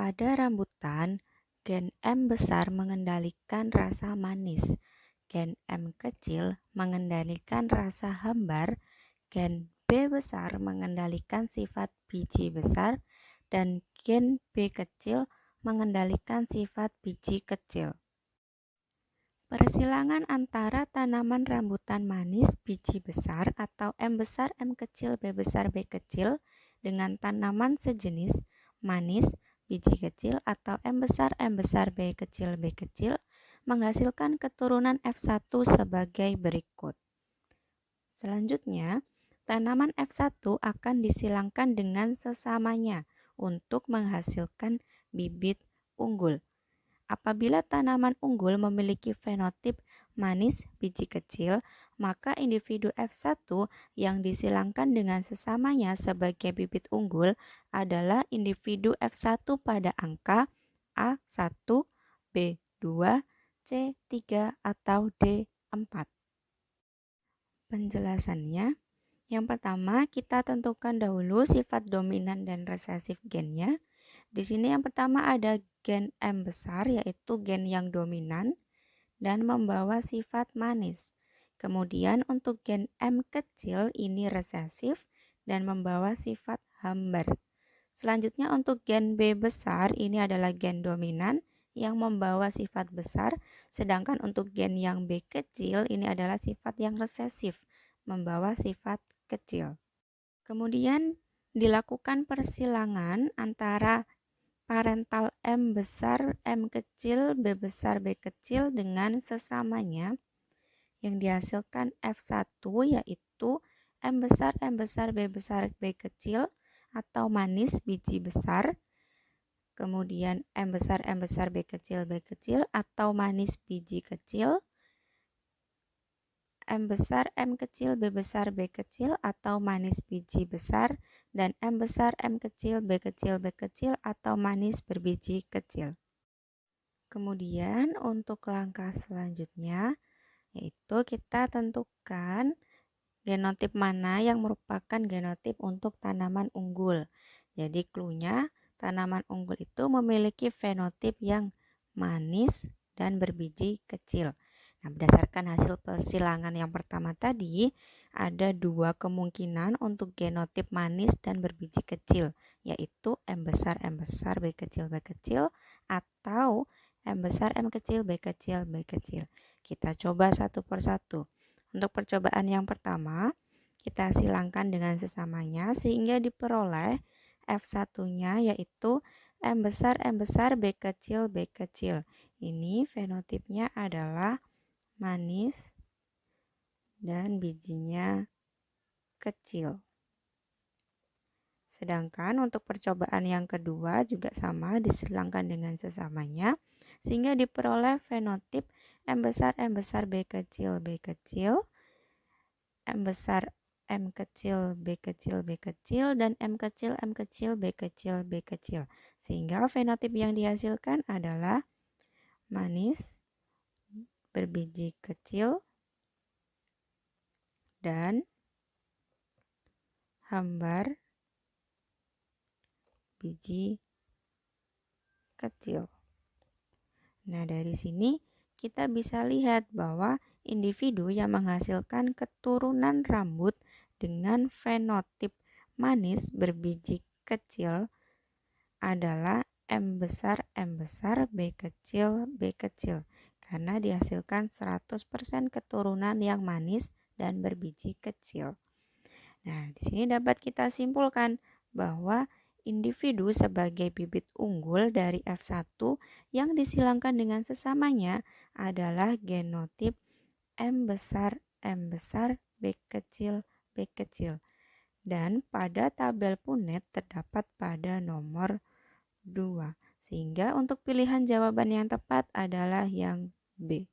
Pada rambutan, gen M besar mengendalikan rasa manis, gen M kecil mengendalikan rasa hambar, gen B besar mengendalikan sifat biji besar, dan gen B kecil mengendalikan sifat biji kecil. Persilangan antara tanaman rambutan manis biji besar atau M besar M kecil B besar B kecil dengan tanaman sejenis manis biji kecil atau M besar B kecil menghasilkan keturunan F1 sebagai berikut. Selanjutnya, tanaman F1 akan disilangkan dengan sesamanya untuk menghasilkan bibit unggul. Apabila tanaman unggul memiliki fenotip manis biji kecil, maka individu F1 yang disilangkan dengan sesamanya sebagai bibit unggul adalah individu F1 pada angka A1, B2, C3, atau D4. Penjelasannya, yang pertama kita tentukan dahulu sifat dominan dan resesif gennya. Di sini yang pertama ada gen M besar, yaitu gen yang dominan dan membawa sifat manis. Kemudian untuk gen M kecil ini resesif dan membawa sifat hambar. Selanjutnya untuk gen B besar ini adalah gen dominan yang membawa sifat besar, sedangkan untuk gen yang B kecil ini adalah sifat yang resesif, membawa sifat kecil. Kemudian dilakukan persilangan antara parental M besar, M kecil, B besar, B kecil dengan sesamanya yang dihasilkan F1 yaitu M besar, B besar, B kecil atau manis biji besar. Kemudian M besar, B kecil atau manis biji kecil. M besar, M kecil, B besar, B kecil atau manis biji besar, dan M besar, M kecil, B kecil atau manis berbiji kecil. Kemudian untuk langkah selanjutnya yaitu kita tentukan genotip mana yang merupakan genotip untuk tanaman unggul. Jadi cluenya tanaman unggul itu memiliki fenotip yang manis dan berbiji kecil. Nah, berdasarkan hasil persilangan yang pertama tadi, ada dua kemungkinan untuk genotip manis dan berbiji kecil, yaitu M besar, B kecil, atau M besar, B kecil. Kita coba satu persatu. Untuk percobaan yang pertama, kita silangkan dengan sesamanya sehingga diperoleh F1-nya yaitu M besar, B kecil. Ini fenotipnya adalah manis dan bijinya kecil. Sedangkan untuk percobaan yang kedua juga sama, disilangkan dengan sesamanya sehingga diperoleh fenotip M besar, B kecil, M besar, M kecil, B kecil, dan M kecil, B kecil. Sehingga fenotip yang dihasilkan adalah manis, berbiji kecil, dan hambar biji kecil. Nah, dari sini kita bisa lihat bahwa individu yang menghasilkan keturunan rambut dengan fenotip manis berbiji kecil adalah M besar, B kecil. Karena dihasilkan 100% keturunan yang manis dan berbiji kecil. Nah, di sini dapat kita simpulkan bahwa individu sebagai bibit unggul dari F1 yang disilangkan dengan sesamanya adalah genotip M besar, B kecil. Dan pada tabel Punnett terdapat pada nomor 2. Sehingga untuk pilihan jawaban yang tepat adalah yang B.